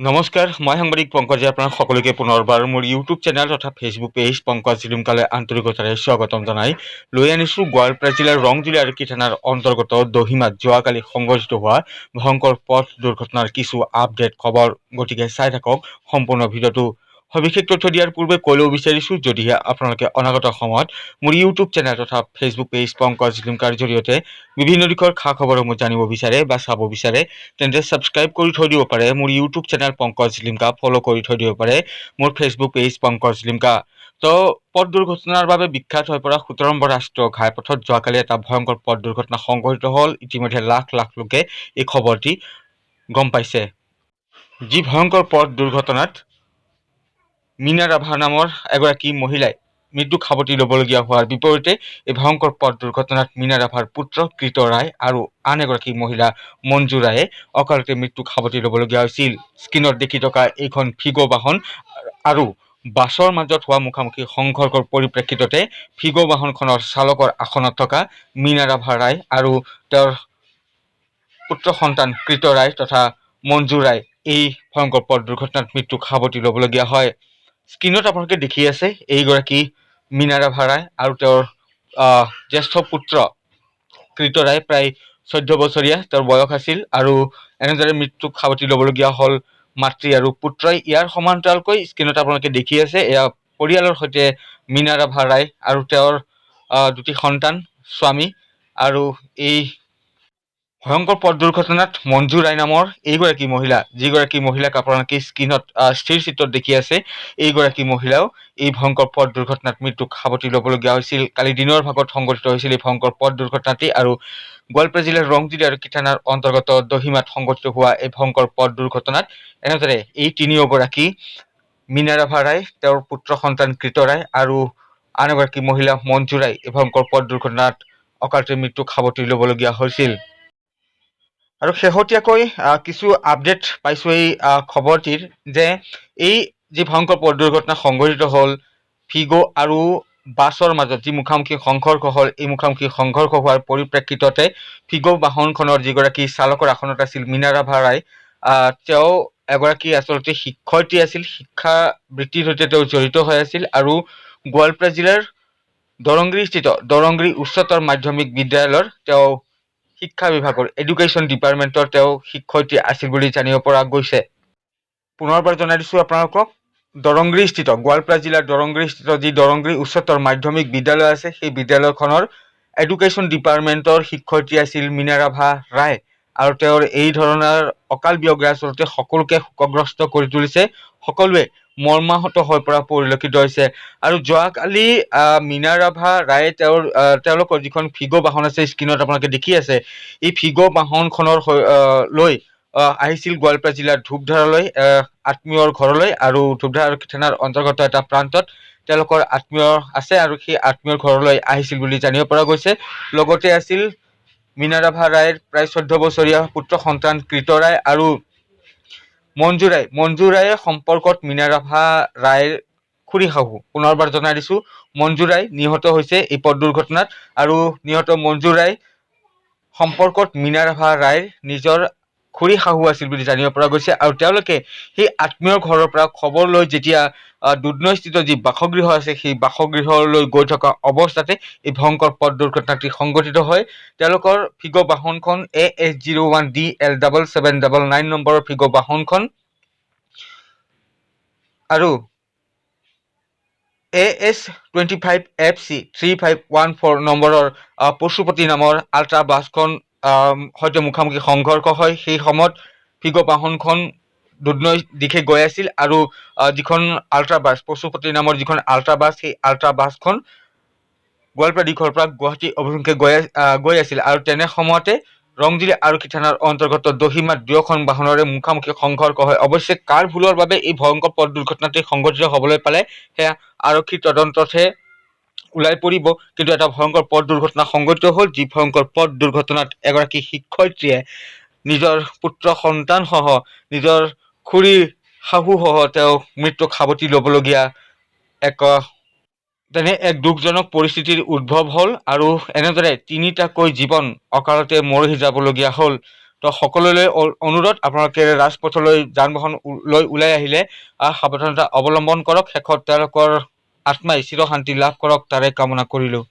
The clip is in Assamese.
নমস্কাৰ, মই সাংবাদিক পংকজে আপোনাক সকলোকে পুনৰবাৰ মোৰ ইউটিউব চেনেল তথা ফেচবুক পেজ পংকজ জিলিমকালে আন্তৰিকতাৰে স্বাগতম জনাই লৈ আনিছোঁ গোৱালপাৰা জিলাৰ ৰংজুলি আৰক্ষী থানাৰ অন্তৰ্গত দহিমাত যোৱাকালি সংঘটিত হোৱা ভয়ংকৰ পথ দুৰ্ঘটনাৰ কিছু আপডেট খবৰ। গতিকে চাই থাকক সম্পূৰ্ণ ভিডিঅ'টো। সবিশেষ তথ্য দিয়াৰ পূৰ্বে কৈ ল'ব বিচাৰিছোঁ, যদিহে আপোনালোকে অনাগত সময়ত মোৰ ইউটিউব চেনেল তথা ফেচবুক পেজ পংকজ জিলিমকাৰ জৰিয়তে বিভিন্ন দিশৰ খা খবৰসমূহ জানিব বিচাৰে বা চাব বিচাৰে, তেন্তে ছাবস্ক্ৰাইব কৰি থৈ দিব পাৰে মোৰ YouTube channel Pankaj Limca, follow' কৰি থৈ দিব পাৰে মোৰ ফেচবুক পেজ পংকজ লিমকা। তো পথ দুৰ্ঘটনাৰ বাবে বিখ্যাত হৈ পৰা ১৭ নম্বৰ ৰাষ্ট্ৰীয় ঘাইপথত যোৱাকালি এটা ভয়ংকৰ পথ দুৰ্ঘটনা সংঘটিত হ'ল। ইতিমধ্যে লাখ লাখ লোকে এই খবৰটি গম পাইছে। যি ভয়ংকৰ পথ দুৰ্ঘটনাত মীনা ৰাভা নামৰ এগৰাকী মহিলাই মৃত্যু সাৱটি ল'বলগীয়া হোৱাৰ বিপৰীতে এই ভয়ংকৰ পথ দুৰ্ঘটনাত মীনা ৰাভাৰ পুত্ৰ কৃত ৰায় আৰু আন এগৰাকী মহিলা মঞ্জু ৰায়ে অকালতে মৃত্যু সাৱটি ল'বলগীয়া হৈছিল। স্ক্ৰীনত দেখি থকা এইখন ফিগ' বাহন আৰু বাছৰ মাজত হোৱা মুখামুখি সংঘৰ্ষৰ পৰিপ্ৰেক্ষিততে ফিগ' বাহনখনৰ চালকৰ আসনত থকা মীনা ৰাভা ৰায় আৰু তেওঁৰ পুত্ৰ সন্তান কৃত ৰায় তথা মঞ্জু ৰায় এই ভয়ংকৰ পথ দুৰ্ঘটনাত মৃত্যু সাৱটি ল'বলগীয়া হয়। স্ক্ৰীনত আপোনালোকে দেখি আছে এইগৰাকী মীনা ৰাভা ৰায় আৰু তেওঁৰ জ্যেষ্ঠ পুত্ৰ কৃত ৰায়, প্ৰায় 14 বছৰীয়া তেওঁৰ বয়স আছিল আৰু এনেদৰে মৃত্যুক সাৱটি ল'বলগীয়া হ'ল মাতৃ আৰু পুত্ৰই। ইয়াৰ সমান্তৰালকৈ স্ক্ৰীনত আপোনালোকে দেখি আছে এয়া পৰিয়ালৰ সৈতে মীনা ৰাভা ৰায় আৰু তেওঁৰ দুটি সন্তান, স্বামী আৰু এই ভয়ংকৰ পথ দুৰ্ঘটনাত মঞ্জু ৰায় নামৰ এইগৰাকী মহিলা, যিগৰাকী মহিলাক আপোনালোকে স্ক্ৰীনত স্থিৰ চিত্ৰত দেখি আছে, এইগৰাকী মহিলাও এই ভয়ংকৰ পথ দুৰ্ঘটনাত মৃত্যুক সাৱটি ল'বলগীয়া হৈছিল। কালি দিনৰ ভাগত সংঘটিত হৈছিল এই ভয়ংকৰ পথ দুৰ্ঘটনাটি আৰু গোৱালপাৰা জিলাৰ ৰংজুলি আৰক্ষী থানাৰ অন্তৰ্গত দহিমাত সংঘটিত হোৱা এই ভয়ংকৰ পথ দুৰ্ঘটনাত এনেদৰে এই তিনিওগৰাকী মীনা ৰাভা ৰায়, তেওঁৰ পুত্ৰ সন্তান কৃত ৰায় আৰু আন এগৰাকী মহিলা মঞ্জু ৰায় এই ভয়ংকৰ পথ দুৰ্ঘটনাত অকালতে মৃত্যুক সাৱটি ল'বলগীয়া হৈছিল। আৰু শেহতীয়াকৈ কিছু আপডেট পাইছোঁ এই খবৰটিৰ যে এই যি ভয়ংকৰ পথ দুৰ্ঘটনা সংঘটিত হ'ল ফিগ' আৰু বাছৰ মাজত যি মুখামুখি সংঘৰ্ষ হ'ল, এই মুখামুখি সংঘৰ্ষ হোৱাৰ পৰিপ্ৰেক্ষিততে ফিগ' বাহনখনৰ যিগৰাকী চালকৰ আসনত আছিল মীনা ৰাভা ৰায়, তেওঁ এগৰাকী আচলতে শিক্ষয়িত্ৰী আছিল, শিক্ষা বৃত্তিৰ সৈতে তেওঁ জড়িত হৈ আছিল আৰু গোৱালপাৰা জিলাৰ দৰংগিৰিস্থিত দৰংগিৰি উচ্চতৰ মাধ্যমিক বিদ্যালয়ৰ তেওঁ শিক্ষা বিভাগৰ এডুকেশ্যন ডিপাৰ্টমেণ্টৰ তেওঁ শিক্ষয়িত্ৰী আছিল বুলি জানিব পৰা গৈছে। পুনৰবাৰ জনাই দিছোঁ আপোনালোকক, দৰংগিৰিস্থিত গোৱালপাৰা জিলাৰ দৰংগিৰিস্থিত যি দৰংগিৰি উচ্চতৰ মাধ্যমিক বিদ্যালয় আছে, সেই বিদ্যালয়খনৰ এডুকেশ্যন ডিপাৰ্টমেণ্টৰ শিক্ষয়িত্ৰী আছিল মীনা ৰাভা ৰায় আৰু তেওঁৰ এই ধৰণৰ অকাল বিয়োগে আচলতে সকলোকে শোকগ্ৰস্ত কৰি তুলিছে, সকলোৱে মৰ্মাহত হৈ পৰা পৰিলক্ষিত হৈছে। আৰু যোৱাকালি মীনা ৰাভা ৰায়ে তেওঁলোকৰ যিখন ফিগ' বাহন আছে, স্ক্ৰীনত আপোনালোকে দেখি আছে, এই ফিগ' বাহনখনৰ লৈ আহিছিল গোৱালপাৰা জিলাৰ ধূপধাৰালৈ, আত্মীয়ৰ ঘৰলৈ, আৰু ধূপধাৰা আৰক্ষী থানাৰ অন্তৰ্গত এটা প্ৰান্তত তেওঁলোকৰ আত্মীয় আছে আৰু সেই আত্মীয়ৰ ঘৰলৈ আহিছিল বুলি জানিব পৰা গৈছে। লগতে আছিল মীনা ৰাভা ৰায়ৰ প্ৰায় 14 বছৰীয়া পুত্ৰ সন্তান কৃত ৰায় আৰু মঞ্জু ৰায়। মঞ্জু ৰায়ে সম্পৰ্কত মীনা ৰাভা ৰায়ৰ খুৰী শাহু। পুনৰবাৰ জনাই দিছোঁ, মঞ্জু ৰায় নিহত হৈছে এই পথ দুৰ্ঘটনাত আৰু নিহত মঞ্জু ৰায় সম্পৰ্কত মীনা ৰাভা ৰায়ৰ নিজৰ খুৰী শাহু আছিল বুলি জানিব পৰা গৈছে। আৰু তেওঁলোকে সেই আত্মীয়ৰ ঘৰৰ পৰা খবৰ লৈ যেতিয়া দুধনৈস্থিত যি বাসগৃহ আছে, সেই বাসগৃহলৈ গৈ থকা অৱস্থাতে এই ভয়ংকৰ পথ দুৰ্ঘটনাটি সংঘটিত হয়। তেওঁলোকৰ ফিগ' বাহনখন AS01DL7799 নম্বৰৰ ফিগ' বাহনখন আৰু AS25FC3514 নম্বৰৰ পশুপতি নামৰ আল্ট্ৰা বাছখন সৈতে মুখামুখি সংঘৰ্ষ হয়। সেই সময়ত ফিগ' বাহনখন দুধনৈ দিশে গৈ আছিল আৰু যিখন আল্ট্ৰা বাছ, পশুপতি নামৰ যিখন আল্ট্ৰা বাছ, সেই আল্ট্ৰা বাছখন গোৱালপাৰা দিশৰ পৰা গুৱাহাটী অভিমুখে গৈ আছিল আৰু তেনে সময়তে ৰংজুলি আৰক্ষী থানাৰ অন্তৰ্গত দহিমাত দুয়োখন বাহনৰে মুখামুখি সংঘৰ্ষ হয়। অৱশ্যে কাৰ ভুলৰ বাবে এই ভয়ংকৰ পথ দুৰ্ঘটনাটি সংঘটিত হ'বলৈ পালে সেয়া আৰক্ষীৰ তদন্ততহে ওলাই পৰিব, কিন্তু এটা ভয়ংকৰ পথ দুৰ্ঘটনা সংঘটিত হ'ল, যি ভয়ংকৰ পথ দুৰ্ঘটনাত এগৰাকী শিক্ষয়িত্ৰীয়ে নিজৰ পুত্ৰ সন্তানসহ নিজৰ খুৰী শাহুসহ তেওঁ মৃত্যুক সাৱটি ল'বলগীয়া তেনে এক দুখজনক পৰিস্থিতিৰ উদ্ভৱ হ'ল আৰু এনেদৰে তিনিটাকৈ জীৱন অকালতে মৰহি যাবলগীয়া হ'ল। তো সকলোলৈ অনুৰোধ, আপোনালোকে ৰাজপথলৈ যান বাহন লৈ ওলাই আহিলে সাৱধানতা অৱলম্বন কৰক। শেষত তেওঁলোকৰ আত্মাই চিৰ শান্তি লাভ কৰক তাৰে কামনা কৰিলোঁ।